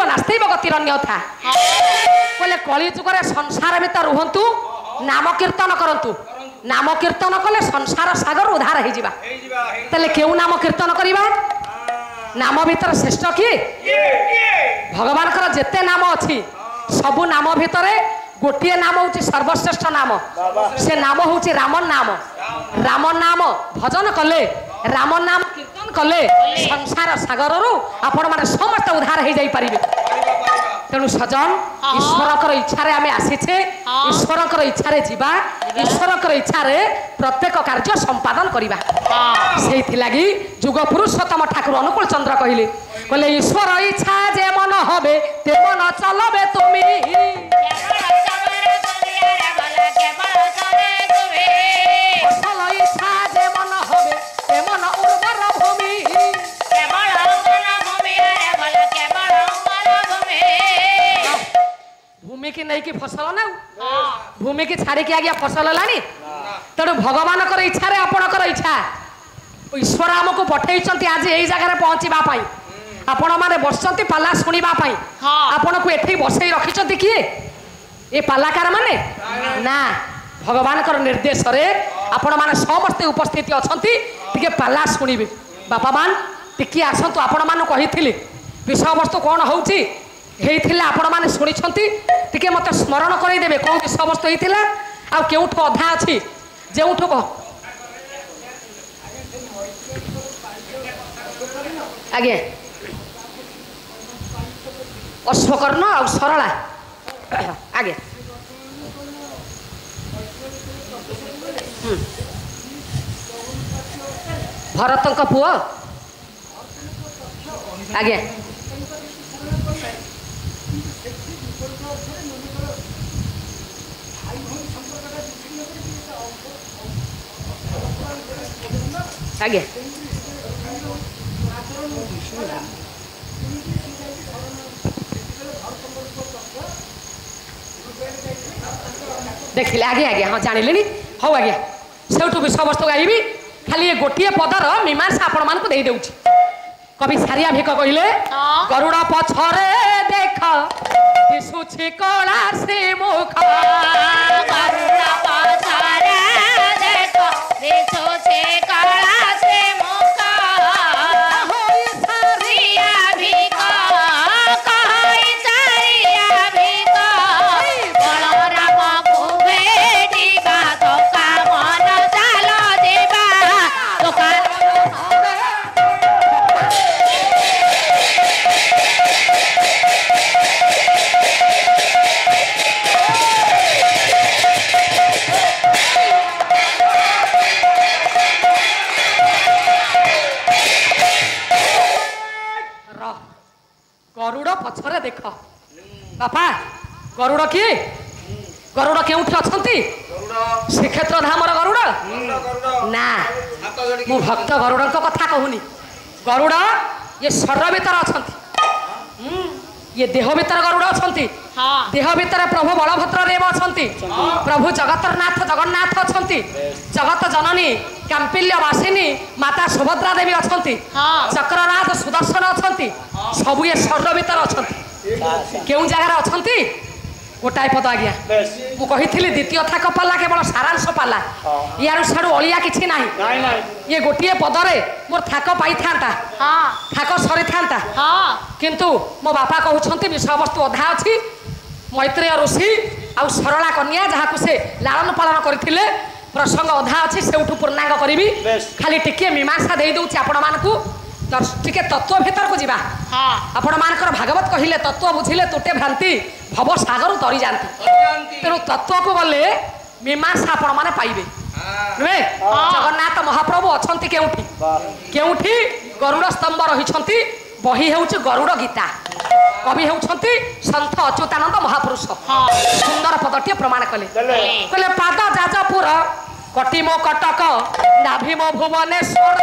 नास्तेब गतिर अन्यथा बोले कली जुगर संसार भीतर रुहतु नाम कीर्तन करंतु नाम कीर्तन कले संसार सागर उद्धार हो जावा तेले केउ नाम कीर्तन करिबा नाम भीतर श्रेष्ठ किए भगवान कर जेते नाम अच्छी सबु नाम भितर गोटे नाम हूँ सर्वश्रेष्ठ नाम से नाम हूँ राम नाम राम नाम भजन कले राम नाम कीर्तन कले संसार सागर रु आपण माने समस्त उद्धार हो जाई परिबे तेणु सजन ईश्वर इच्छा आम आसीचे ईश्वर इच्छा जीवा ईश्वर इच्छा प्रत्येक कार्य संपादन करवा से लगी जुग पुरुषोत्तम ठाकुर अनुकूल चंद्र कहले कहले ईश्वर इच्छा जे मन हबे ते मन चलबे तुमी भूमि की नहीं कि फसल ना भूमि की छाड़ी आज्ञा फसल है तेणु भगवान इच्छा आपणकर इच्छा ईश्वर आमको पठे आज यही जगह पहुँचापी आपण मैंने बसंती पाला शुणापी आपण को एठी बसई रखिंट किए ये पालाकार माने ना भगवान निर्देश आपण मैंने समस्ते उपस्थित अच्छा टे पाला शुणे बापा मान टिके आसतु आपण मान कही विषय वस्तु कौन होती आपण मैंने शुणी टिके मत स्मरण करदेवे कौन विषय वस्तु होता आउठ अधा अच्छी जो आज्ञा अश्वकर्ण और सरला आज्ञा भरत पुआ आज्ञा आज्ञा देखिले आगे आगे हाँ जानिले हौ आज्ञा से विषय वस्तु गाइबी खाली ये गोटे पदर मीमांसा आपण मान दे दे कवि सारिया भिक कहले गरुड़ पछरे देख दिशुछि कला से मुख गरुड़ पछरे देख दिशुछि कला से मुख होई सारिया भिक कहै सारिया भिक बलराम भेटिबा धोका मन चाल देबा धोका गरुड़ पछरे देख बापा गरुड़ किए गरुड़ केउठी अछंती श्रीक्षेत्र धामर गरुड़ ना मु भक्त गरुड़ कथा कहूनी गरुड़ ये शरीर भीतर अछंती ये देह भीतर गरुड़ अछंती देह भीतर प्रभु बलभद्र देव अछंती प्रभु जगतरनाथ जगन्नाथ अछंती जगत जननी कांपिल्य वासिनी माता सुभद्रा देवी अछंती चक्रनाथ सुदर्शन अछंती सब ये शरीर भीतर अछंती केउ जगह अछंती गोटाए पद आज्ञा मु कही द्वितीय थाक पाला केवल सारांश पाला यार साड़ू अलिया किसी ना ये गोटे पदरे मोर थाक पाई था थाक सरी था किंतु मो बापा कहते विषय वस्तु अधा अच्छी मैत्रेय ऋषि आउ सरला कन्या जहाँ से लालन पालन करते प्रसंग अधा अच्छी से पूर्णांग करी खाली टिके मीमांसा दे दूची आपण मानकू टिके तत्व भीतर को जीवा आपण मानकर भागवत कहिले तत्व बुझिले तुटे भ्रांति भव सागर तरी जाती तेणु तत्व को गले मीमांसा आपण माने पाइबे नुहे जगन्नाथ महाप्रभु अछंती केउठी केउठी गरुड़ स्तंभ रहिछंती बही हेउची गरुड़ गीता कवि हेउछंती संत अच्युतानंद महापुरुष सुंदर पदटिए प्रमाण कले कले पाद जाजपुर कटिमो कटक नाभिमो भुवनेश्वर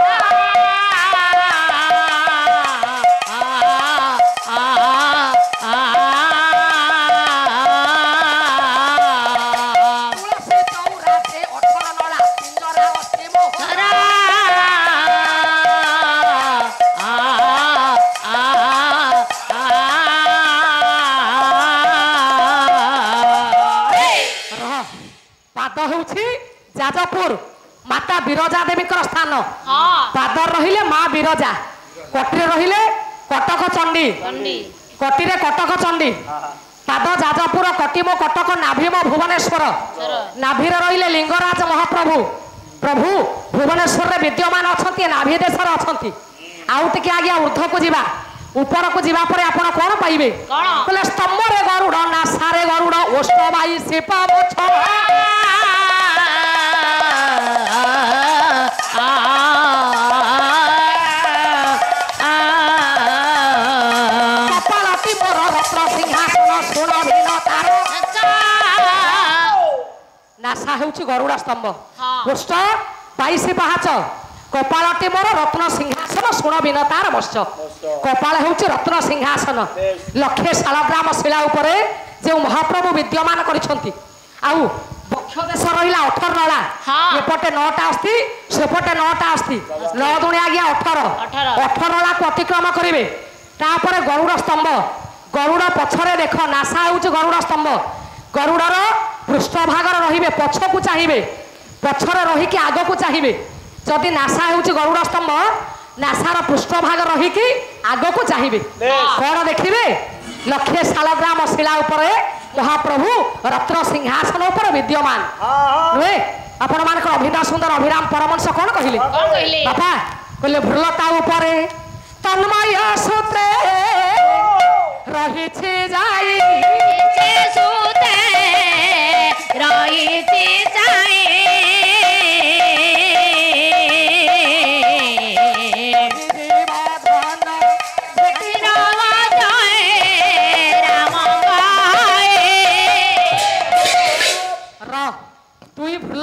पाद होउछि जाजपुर माता बिरजा देवी स्थान पाद रहिले माँ बिरजा कटी रहिले कटक चंडी कटी रे कटक चंडी पाद जाजपुर कटी मो कटक नाभि मो भुवनेश्वर नाभि रहिले लिंगराज महाप्रभु प्रभु भुवनेश्वर विद्यमान अच्छा नाभि देश आउ टे आज्ञा ऊर्ध को जीवा ऊपर को जीवा पर आपण कौन पाइबे बोले स्तंभ रे गरुड़ नासा गरुड़ ओष्ठबाई शिप कपालटी मोर रत्न सिंहासन सुण भिन तार नासा हेउछि गरुड़ स्तंभ ओष्ठ 22 पाहाच कपालटी मोर रत्न सिंहासन शुण बिन तार मत्स्य कपाल होउछि रत्न सिंहासन लक्षे शालग्राम शिला उपरे जो महाप्रभु विद्यमान करिसंती आउ बक्ष देश रहिला 18 नला एपटे 9टा अस्ति सेपटे 9टा अस्ति 9 दुणी आज्ञा 18 नला को अतिक्रम करिवे तापरे गरुड़ स्तंभ गरुड़ पछरे देख नासा होउछि गरुड़ स्तंभ गरुड़र पृष्ठभाग रहिबे पछकु चाहिबे पछरे रही कि आग को चाहिबे जदि नासा होउछि गरुड़ स्तंभ नासार पृष्ठभाग रही कि आग को चाहिए कौन देखिए लक्षे शालग्राम शिला उपरे महाप्रभु रत्न सिंहासन उपर विद्यमान नुहे आपण मान अभिधा सुंदर अभिराम परमंश कौन कहले बापा कहले भ्रुलता उपरे तन्मय सूत्रे रहिछि जाई सूते रहिछि जाई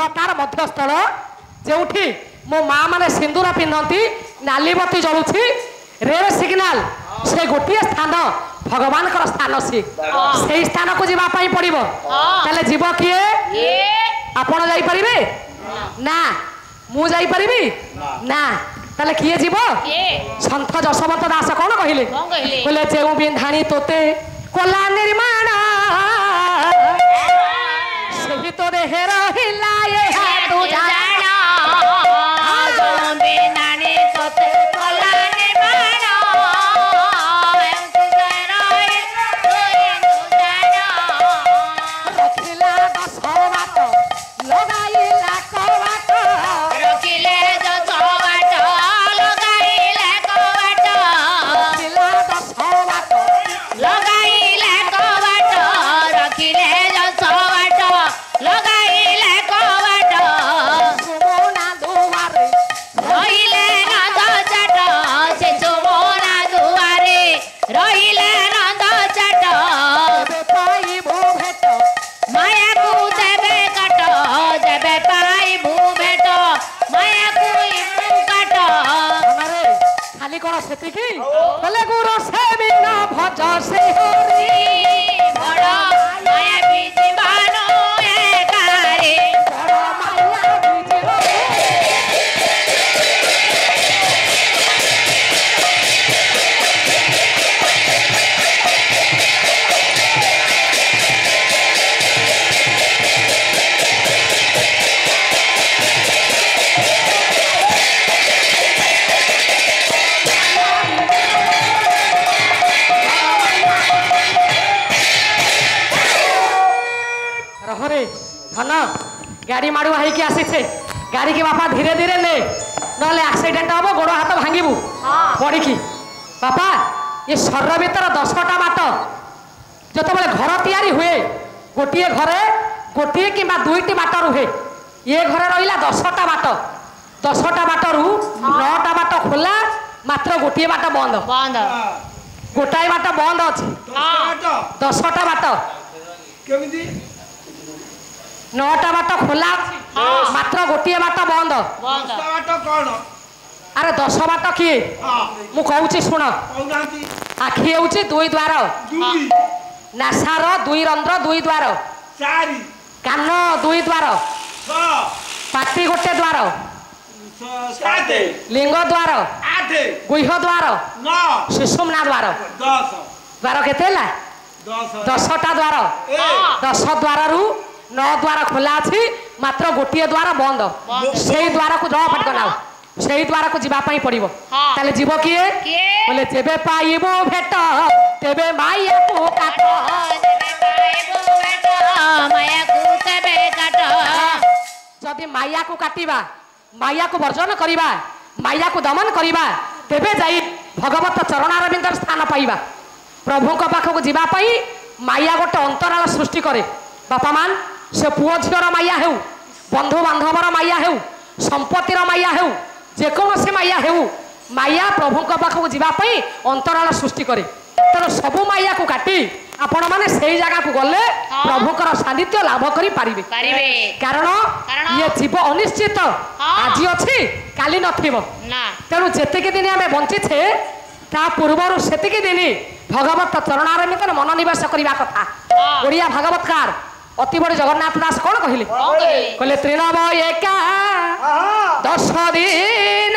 तार मध्यस्थल जोठी मो माँ माने सिंदूर पिंधती नालीबती जलुछि रेल सिग्नाल से गोटे स्थान भगवान स्थान सी से स्थान को जीवा पाई पड़िबो ताले जीव किए आपण जाई परिबे ना मु जाई परिबी ना ताले किए जीव संत जशवंत दास कौन कहले कहले जेउ बिंधाणी तोते कोला निर्माण सही तो देह रहिला ये तू जाना जो बिनाने तोते कोला निर्माण रखिला 10 बात लगाइला कवाट रखिले 10 बात लगाइला कवाट रखिला 10 बात लगाइला कवाट रखिले 10 बात लगाइले कवाट सुमोना दुआरे रहिले नंद चट से सुमोना दुआरे रहिले नंद चट देबे पाइबो भेट माया को देबे कट देबे पाइबो भेट माया को इमु कट अरे खाली कोन सेति की बोले गुरु से बिना भज से हरि बड़ माया भी जीवानो एकारे बड़ माया बिजरो रहरे धन गाड़ी माड़ुआ होइके आसीछे गाड़ी के बापा धीरे धीरे ले नले एक्सीडेंट हम गोड़ हाथ भांगीबू पड़ी की बापा ये शरीर भीतर 10टा बाट जो घर तैयारी हुए गोटे घरे गोटे कि 2टी बाट रुहे ये घरे रहिला 10टा बाट 10टा बाटरू 9टा बाट खोला मात्र गोटे बाट बंद बंद गोटाए बाट बंद अच्छी 10टा बाट केमिति 9टा बाट खोला मात्र गोटे बाट बंद बंद बाଟ कौन अरे 10 बाट किए मु कहूची शुण कौनाती आखि होउची 2 द्वार दुई नासार 2 रंध्र 2 द्वार चारि कान 2 द्वार छ पाटी गोटे द्वार सात लिंग द्वार आठ गुह्य द्वार नौ शिशुमना द्वार 10 द्वार केते ला 10 10टा द्वार 10 द्वार रु 9 द्वार खोला अछि मात्र गोटे द्वार बंद से द्वार को जहाँ फटक नाओ से द्वार को जीवाई पड़ो हाँ। ताले जीव किए किए? बोले जेबे पाइबो भेट तेबे माया को काट जेबे पाइबो भेट माया को तेबे काट जदि माया को काटिबा माया को वर्जन करिबा माया को दमन करिबा तेबे जाई भगवत चरणारविंदर स्थान पाइबा प्रभु को पाखक जीवा पाई माया गोटे अंतराल सृष्टि करे बापा मान से पुओ झीर माया हेउ बंधु बांधवर माया हेउ संपत्तिर माया हेउ जेकोसी माया हेउ माया प्रभु को पाखक जीवा पाई अंतराल सृष्टि करे तेणु सबु माया को काटी आपण माने सेई जगह को गले प्रभुकर सानिध्य लाभ करि पारिबे कारण ये जीव अनिश्चित आज अच्छी काली नथिबो ना तेणु जेतिकी दिन आमे बंचिछे ता पूर्वर सेतिकी दिन भगवत चरणारविंदर मनोनिवेश करबा कथा ओडिया भागवतकार अति बड़ी जगन्नाथ दास कौन कहले कहले त्रिनव एका 10 दिन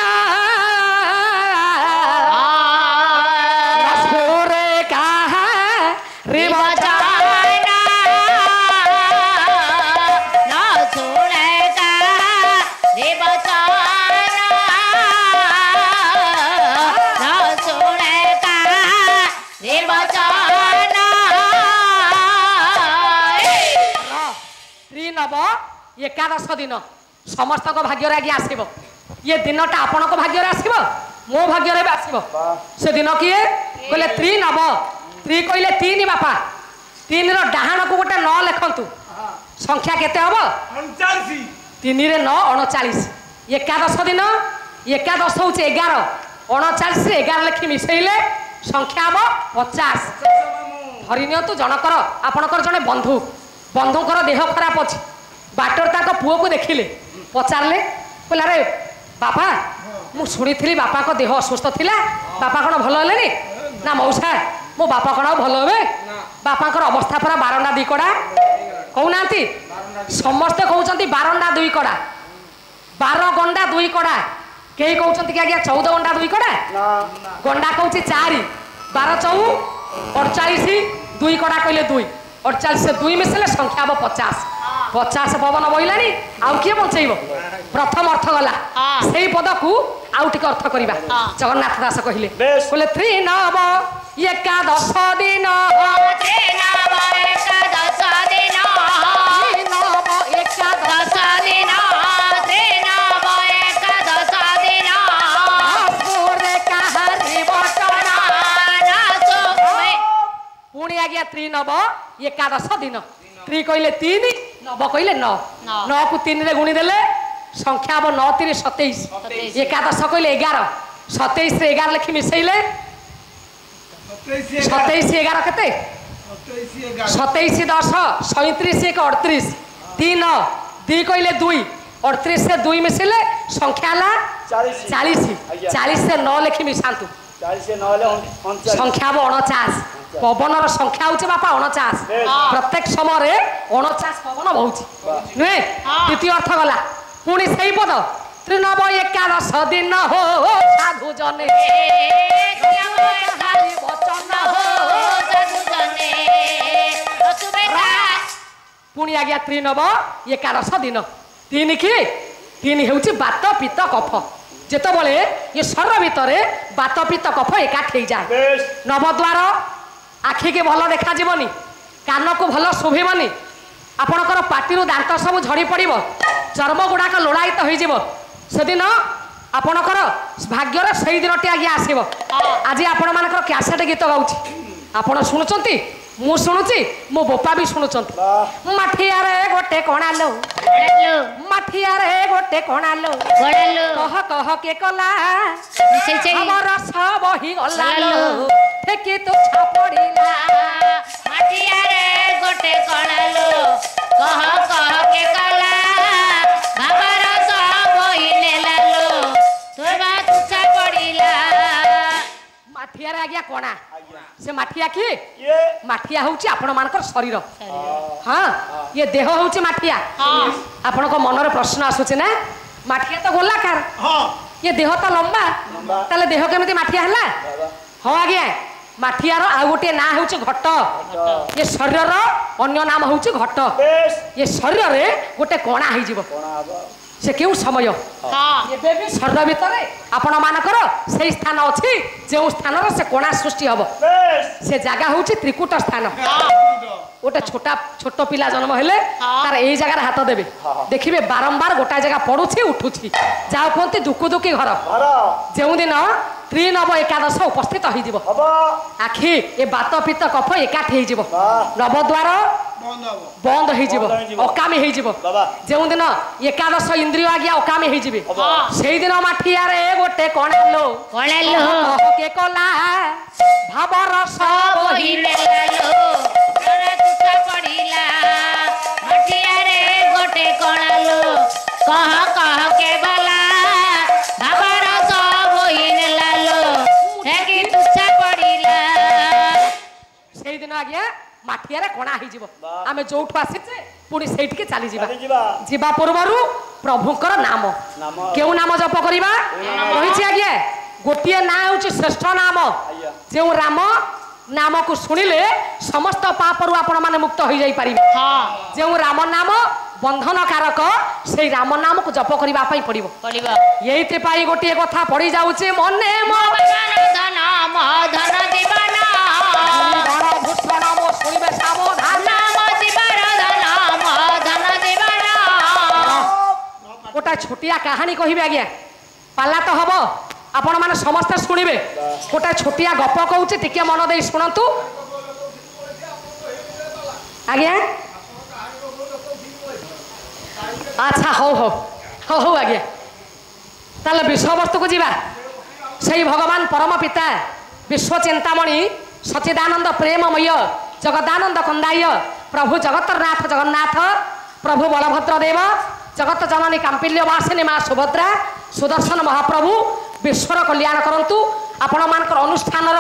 रसपुरे कहा रे बचाना ना छोड़ेगा रे बचाना ना छोड़ेगा रे बचाना त्रिनव एकादश दिन समस्त भाग्य आज्ञा आसब ये दिनटा आपण भाग्य आसब मो भाग्य भी आसब से दिन किए कहले त्रिनव त्रि कहले 3 बापा 3 डाहाण को गोटे 9 लिखतु संख्या केते हम 39 3 रे 9 39 एकादश दिन एकादश हूँ 11 39 रे 11 लिखि मिसेले संख्या हम 50 धरिनियंतु जनकर आपणकर जड़े बंधु बंधुकर देह खराब अच्छी बाटर ताक पुओ को देखिले पचारे बोला रे बापा मु शुणी बापा को देह असुस्थ थिला बापा कौन भल हेले ना मौसा मो बापा कौन भल हे बापाकर अवस्था पूरा 12 2 कड़ा कहूना समस्ते कहते 12 2 कड़ा 12 गंडा 2 कड़ा कई कहते कि आज्ञा 14 गंडा 2 कड़ा गंडा कहूँ 4 12 4 48 2 कड़ा कहले 2 48 से 2 मिसले संख्या हम 50 50 पवन बहिलानी आउ किए बचेब प्रथम अर्थ गला से पद को आउ टिके अर्थ करवा जगन्नाथ दास कहले बोले त्रिनव एकादश दिन त्रिनव एकादश दिन त्रिनव एकादश दिन त्रिनव एकादश दिन रसपुरे कहा रे बचाना पुणी आज्ञा त्रिनव एकादश दिन त्रि कहले 3 नव कहले 9 9 को 3 रे गुणी देले संख्या हम 9 3 27 एकादश कहले 11 27 रे 11 लिखि मिसेले 27 11 केते 27 10 37 1 38 3 2 कहले 2 38 से 2 मिसेले संख्या ला 40 40 से 9 लिखि मिसांतु 40 से 9 ले संख्या हम 49 पवनर संख्या हूँ बापा 49 प्रत्येक समय 49 पवन बहुत नुहे द्वितीय अर्थ गला पुणी से पद त्रिनव एकादश दिन हो साधु जने पुणी आज्ञा त्रिनव एकादश दिन 3 कि 3 हूँ बात पित्त कफ जितेबले ये शरीर भितर बात पित्त कफ एकाठ हो जाए नवद्वार आखि के भल देखा जीवनी कान को भल शोभनी आपणकर पार्टी दांत सब झड़ी पड़ो चर्म गुड़ाक लोड़ायित हो दिन आपणकर भाग्यर से दिन टी आज्ञा आसब आज आपण मान कैसेट गीत गाँच आपण शुणुंट मु शुणुची मो बोपा भी शुणुंट माठिया रे गोटे कणा लो माठिया रे गोटे कणा लो कह कह के कला हमर सब ही गला लो ठेकी तो छापड़िला माटिया रे गोटे कणा लो कह कह के कला बाबर सब होइले लालो तोर बात छापड़िला माठिया रे आज्ञा कणा से माठिया कि माठिया हूँ आपण मानकर शरीर हाँ ये देह हूँ माठिया आपण को मनर प्रश्न आसूचे ना माठिया तो गोलाकार ये देह तो लंबा ताले देह केमिति माठिया हला हाँ आज्ञा ମାଠିଆର ଆଉ ଗୋଟିଏ ନାଁ ହେଉଛି ଘଟ। ଏ ଶରୀରର ଅନ୍ୟ ନାମ ହେଉଛି ଘଟ। ବେଶ ଏ ଶରୀରରେ ଗୋଟେ କଣା ହେଇଯିବ। କଣ ହବ ସେ କେଉଁ ସମୟ ଏବେ ବି ଶରୀର ଭିତରେ ଆପଣ ମାନଙ୍କର ସେଇ ସ୍ଥାନ ଅଛି ଯେଉଁ ସ୍ଥାନର ସେ କଣା ସୃଷ୍ଟି ହବ। ବେଶ ସେ ଜାଗା ହେଉଛି ତ୍ରିକୁଟ ସ୍ଥାନ। ଗୋଟେ ଛୋଟ ପିଲା ଜନ୍ମ ହେଲେ ତାର ଏଇ ଜାଗାରେ ହାତ ଦେବେ, ଦେଖିବେ ବାରମ୍ବାର ଗୋଟାଏ ଜାଗା ପଡୁଛି ଉଠୁଛି, ଯାହା କୁହନ୍ତି ଦୁକୁ ଦୁକି ଘର। ଘର ଯେଉଁଦିନ ତ୍ରିନବ ଏକାଦଶ ଉପସ୍ଥିତ ହେଇଯିବ, ହବ ଆଖି ଏ ବାତ ପିତ୍ତ କଫ ଏକାଠି ହେଇଯିବ, ବାଃ। ନବଦ୍ୱାର ବନ୍ଦ ହବ। ବନ୍ଦ ହେଇଯିବ, ବନ୍ଦ ହେଇଯିବ। ଅକାମୀ ହେଇଯିବ। ବାବା। ଯେଉଁଦିନ ଏକାଦଶ ଇନ୍ଦ୍ରିୟ ଆଜ୍ଞା ଅକାମୀ ହେଇଯିବେ, ହବ। ସେଇଦିନ ମାଠିଆରେ ଗୋଟେ କଣାଲୋ କଣାଲୋ କେ କଲା ଭାବର ସବ ବହିନେଲାଲୋ ଜଣେ ତୁଚ୍ଛା ପଡ଼ିଲା ମାଠିଆରେ ଗୋଟେ କଣାଲୋ କହ କହ କେ ବାଲା ଭାବର ସବ ବହିନେଲାଲୋ ହେକି ତୁଚ୍ଛା ପଡ଼ିଲା। ସେଇଦିନ ଆଜ୍ଞା ମାଠିଆରେ କଣା ହେଇଯିବ। ବାଃ। ଆମେ ଯୋଉଠୁ ଆସିଛେ ପୁଣି ସେଇଠିକି ଚାଲିଯିବା। ଚାଲିଯିବା। ଯିବା ପୂର୍ବରୁ ପ୍ରଭୁଙ୍କର ନାମ ନାମ। କେଉଁ ନାମ ଜପ କରିବା କହିଛି ଆଜ୍ଞା? ଗୋଟିଏ ନାଁ ହେଉଛି ଶ୍ରେଷ୍ଠ ନାମ। ଆଜ୍ଞା। ଯେଉଁ ରାମ ନାମକୁ ଶୁଣିଲେ ସମସ୍ତ ପାପରୁ ଆପଣ ମାନେ ମୁକ୍ତ ହୋଇଯାଇପାରିବେ। ଯେଉଁ ରାମ ନାମ ବନ୍ଧନକାରକ, ସେଇ ରାମ ନାମକୁ ଜପ କରିବା ପାଇଁ ପଡ଼ିବ। ପଡ଼ିବ ଏଇଥିପାଇଁ ଗୋଟିଏ କଥା ପଡ଼ି ଯାଉଛି ମନେ ମୋ ଧନ ମୋ ଧନ ଜୀବନ ଧନ ଭୂଷଣ ମୋ ଶୁଣିବେ ସାବଧାନ। ନାମ ଜୀବନ ଧନ ମୋ ଧନ ଜୀବନ। ଗୋଟା ଛୋଟିଆ କାହାଣୀ କହିବି ଆଜ୍ଞା, ପାଲା ତ ହବ, ଆପଣ ମାନେ ସମସ୍ତେ ଶୁଣିବେ। ଗୋଟା ଛୋଟିଆ ଗପ କହୁଛି, ଟିକେ ମନ ଦେଇ ଶୁଣନ୍ତୁ ଆଜ୍ଞା। ଆଚ୍ଛା ହଉ ହଉ ହଉ ହଉ ଆଜ୍ଞା, ତାହେଲେ ବିଷୟବସ୍ତୁକୁ ଯିବା। ସେଇ ଭଗବାନ ପରମ ପିତା ବିଶ୍ୱ ଚିନ୍ତାମଣି ସଚିଦାନନ୍ଦ ପ୍ରେମମୟ ଜଗଦାନନ୍ଦ କନ୍ଦାୟ ପ୍ରଭୁ ଜଗତରନାଥ ଜଗନ୍ନାଥ, ପ୍ରଭୁ ବଳଭଦ୍ର ଦେବ, ଜଗତ ଜନନୀ କାମ୍ପିଲ୍ୟ ବାସିନୀ ମା ସୁଭଦ୍ରା, ସୁଦର୍ଶନ ମହାପ୍ରଭୁ ବିଶ୍ୱର କଲ୍ୟାଣ କରନ୍ତୁ। ଆପଣମାନଙ୍କର ଅନୁଷ୍ଠାନର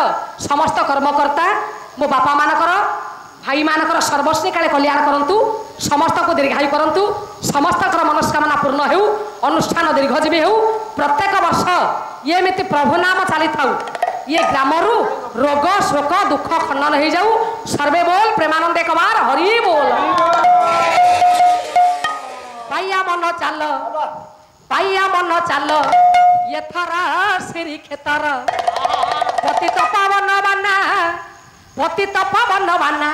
ସମସ୍ତ କର୍ମକର୍ତ୍ତା, ମୋ ବାପା ମାନଙ୍କର ଭାଇମାନଙ୍କର ସର୍ବଶ୍ରୀ କାଳେ କଲ୍ୟାଣ କରନ୍ତୁ, ସମସ୍ତଙ୍କୁ ଦୀର୍ଘାୟୁ କରନ୍ତୁ, ସମସ୍ତଙ୍କର ମନସ୍କାମନା ପୂର୍ଣ୍ଣ ହେଉ, ଅନୁଷ୍ଠାନ ଦୀର୍ଘଜୀବୀ ହେଉ। ପ୍ରତ୍ୟେକ ବର୍ଷ ଏମିତି ପ୍ରଭୁ ନାମ ଚାଲିଥାଉ, ଇଏ ଗ୍ରାମରୁ ରୋଗ ଶୋକ ଦୁଃଖ ଖଣ୍ଡନ ହେଇଯାଉ। ସର୍ବେ ବୋଲ ପ୍ରେମାନନ୍ଦେ କୁମାର ହରି ବୋଲ। ପାଇଆ ମନ ଚାଲ ପାଇଆ ମନ ଚାଲ ଏଥର ଶ୍ରୀକ୍ଷେତ୍ର ପତିତ ପାବନ ବାନା ପତିତ ପାବନ ବାନା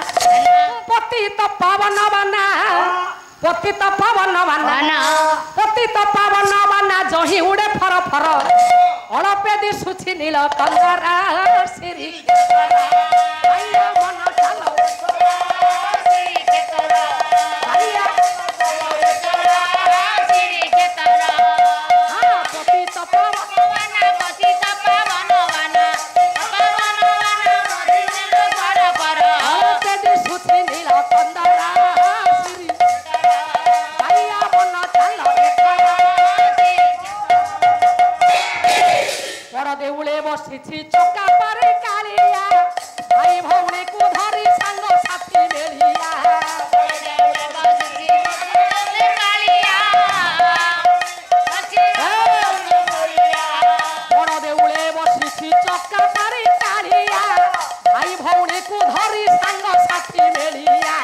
ପତିତ ପାବନ ବାନା ପତିତ ପାବନ ବାନା ପତିତ ପାବନ ବାନା ଜହି ଉଡେ ଫର ଫର ଅଳପେ ଦିଶୁଛି ନୀଳ କନ୍ଦରା ଶ୍ରୀକ୍ଷେତ୍ର। ପାଇଆ ମନ ଚାଲ ଦେଉଳେ ବସିଛି ଚକା ପାରେ କାଳିଆ, ଭାଇ ଭଉଣୀକୁ ଧରି ସାଙ୍ଗ ସାଥି ମେଳିଆ। ବଡ଼ ଦେଉଳେ ବସିଛି ଚକା ପାରେ କାଳିଆ, ଭାଇ ଭଉଣୀକୁ ଧରି ସାଙ୍ଗ ସାଥି ମେଳିଆ।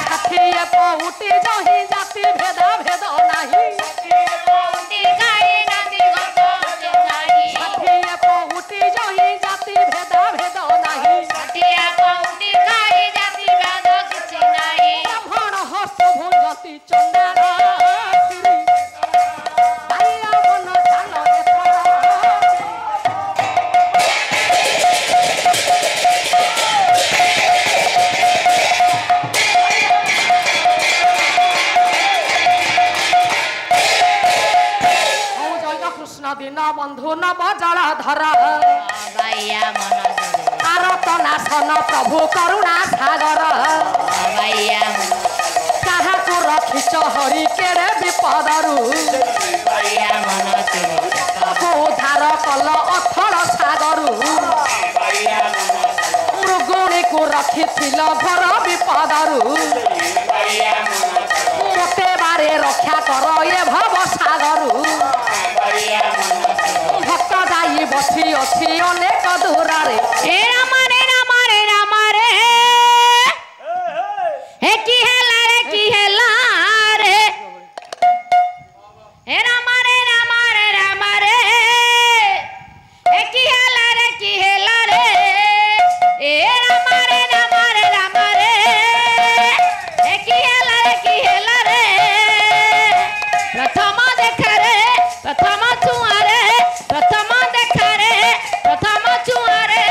ଷାଠିଏ ପଉଟି ଜହି ଜାତି ଭେଦ ଭେଦ ନାହିଁ। ଷାଠିଏ ପଉଟି ଜହି ଜାତି ଭେଦ ଭେଦ ନାହିଁ। ବ୍ରାହ୍ମଣ ହସ୍ତ ଭୁଞ୍ଜତି ଚଣ୍ଡାଳ ଶ୍ରୀ। ପାଇଆ ମନ ଚାଲ ଏଥର। କୃଷ୍ଣ ଦିନ ବନ୍ଧୁ ନବ ଜଳଧର ଆରତ ନାଶନ ପ୍ରଭୁ କରୁଣା ସାଗର। କାହାକୁ ରଖିଛ ହରି କେଡ଼େ ବିପଦରୁ, ଉଦ୍ଧାର କଲ ଅଥଳ ସାଗରୁ। ମୃଗୁଣୀକୁ ରଖିଥିଲ ଘର ବିପଦରୁ, ମୋତେ ବାରେ ରକ୍ଷା କର ଏ ଭବ ବସି ଅଛି ଅନେକ ଦୂରରେ ଏ ରାମ ରେ ରାମ ରେ ରାମ ରେ ଏ କି ହେଲା ରେ କି ହେଲା ରେ ଏ ରାମ ରେ ରାମ ରେ ରାମ ରେ ଏ କି ହେଲା ରେ କି ହେଲା ରେ ଏ ରାମ ରେ ରାମ ରେ ରାମ ରେ ଏ କି ହେଲା ରେ କି ହେଲା ରେ ପ୍ରଥମ ଦେଖାରେ ପ୍ରଥମ ଛୁଆଁରେ ପ୍ରଥମ ଦେଖାରେ ପ୍ରଥମ ଛୁଆଁରେ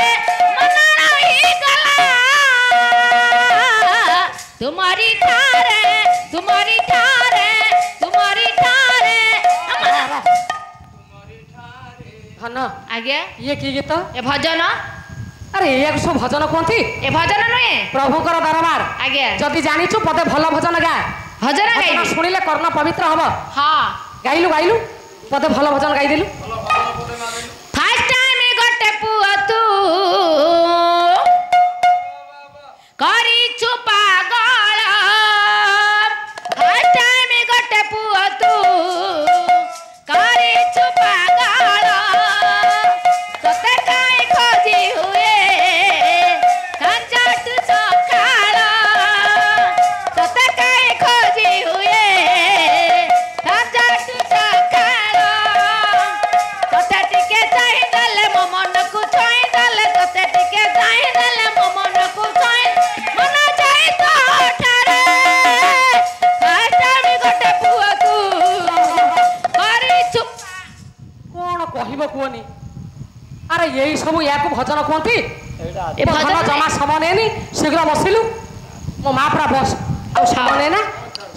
ମନ ରହିଗଲା ତୁମରି ଠାରେ ତୁମରି ଠାରେ ତୁମରି ଠାରେ ଧନ ଆଜ୍ଞା ଇଏ କି ଗୀତ ଏ ଭଜନ ଆରେ ଏୟାକୁ ସବୁ ଭଜନ କୁହନ୍ତି ଏ ଭଜନ ନୁହେଁ ପ୍ରଭୁଙ୍କର ଦରବାର ଆଜ୍ଞା ଯଦି ଜାଣିଛୁ ପଦେ ଭଲ ଭଜନ ଗା ଭଜନ ଭଜନ ଗାଇବି ଶୁଣିଲେ କର୍ଣ୍ଣ ପବିତ୍ର ହବ ହଁ ଗାଇଲୁ ଗାଇଲୁ ପଦେ ଭଲ ଭଜନ ଗାଇଦେଲୁ ଫାର୍ଷ୍ଟ ଟାଇମ ଗୋଟେ ପୁଅ ତୁ କରିଛୁ ପାଗଳ ଫାର୍ଷ୍ଟ ଟାଇମ ଗୋଟେ ପୁଅ ତୁ କରିଛୁ ପାଗଳ ତତେ କାଇଁ ଖୋଜି ହୁଏ ସଞ୍ଜଠୁ ସକାଳ ତତେ କାଇଁ ଖୋଜି ହୁଏ ସଞ୍ଜଠୁ ସକାଳ ତତେ ଟିକେ ଚାହିଁଦେଲେ ମୋ ମନକୁ ଛୁଇଁଦେଲେ ତତେ ଟିକେ ଚାହିଁଦେଲେ ମୋ ମନକୁ ଛୁଇଁ ମନ ଯାଇ ତୋଠାରେ ଫାର୍ଷ୍ଟ ଟାଇମ ଗୋଟେ ପୁଅକୁ କରିଛୁ କଣ କହିବ କୁହନି ଆରେ ଏଇ ସବୁ ୟାକୁ ଭଜନ କୁହନ୍ତି ଏଇଟା ଏ ଧନ ଭଜନ ଜମା ସମୟ ନେନି ଶୀଘ୍ର ବସିଲୁ ମୋ ମା ପୁରା ବସ ଆଉ ସମୟ ନେନା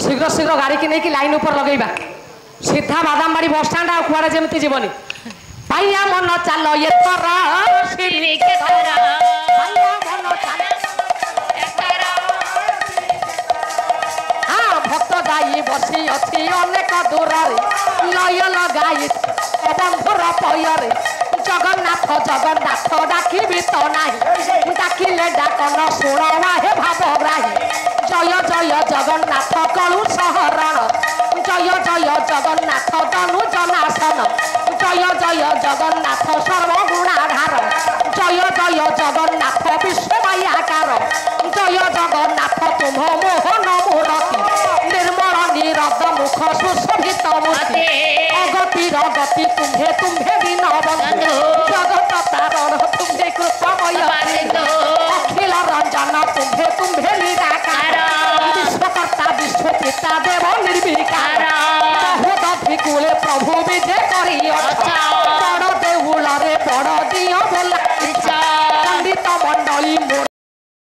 ଶୀଘ୍ର ଶୀଘ୍ର ଗାଡ଼ିକି ନେଇକି ଲାଇନ ଉପରେ ଲଗେଇବା ସିଧା ବାଦାମବାଡ଼ି ବସଷ୍ଟାଣ୍ଡ ଆଉ କୁଆଡ଼େ ଯେମିତି ଯିବନି ପାଇଆ ମନ ଚାଲ ଏଥର ସିରିକେ ଧର ପାଇଆ ମନ ଚାଲ ହଁ ଭକ୍ତ ଯାଇ ବସି ଅଛି ଅନେକ ଦୂରରେ ଲୟ ଲଗାଇ ବନ୍ଧୁର ପୟରେ ଜଗନ୍ନାଥ ଜଗନ୍ନାଥ ଡାକିବି ତ ନାହିଁ ଡାକିଲେ ଡାକନ ଶୁଣବା ହେ ଭାବଗ୍ରାହୀ ଜୟ ଜୟ ଜଗନ୍ନାଥ କଳୁ ସହରଣ ଜୟ ଜୟ ଜଗନ୍ନାଥ ତନୁ ଜନାସନ ଜୟ ଜୟ ଜଗନ୍ନାଥ ସର୍ବଗୁଣାଧାର ଜୟ ଜୟ ଜଗନ୍ନାଥ ବିଶ୍ୱମାୟାକାର ଜୟ ଜଗନ୍ନାଥ ତୁମ ମୋହନ ମୂରତି ନିର୍ମଳ ନିରଦ ମୁଖ ସୁଶୋଭିତ ମୂର୍ତ୍ତି ଅଗତିର ଗତି ତୁମ୍ଭେ ତୁମ୍ଭେ ବିନ ବନ୍ଧୁ ଜଗତ ତାରଣ ତୁମ୍ଭେ କୃପମୟ ଅଖିଳ ରଞ୍ଜନ ତୁମ୍ଭେ ତୁମ୍ଭେ ନିରାକାର ବିଶ୍ୱକର୍ତ୍ତା ବିଶ୍ୱ ପିତା ଦେବ ନିର୍ବିକାର ବହୁ ଦଧି କୂଳେ ପ୍ରଭୁ ବିଜେ କରି ଅଛ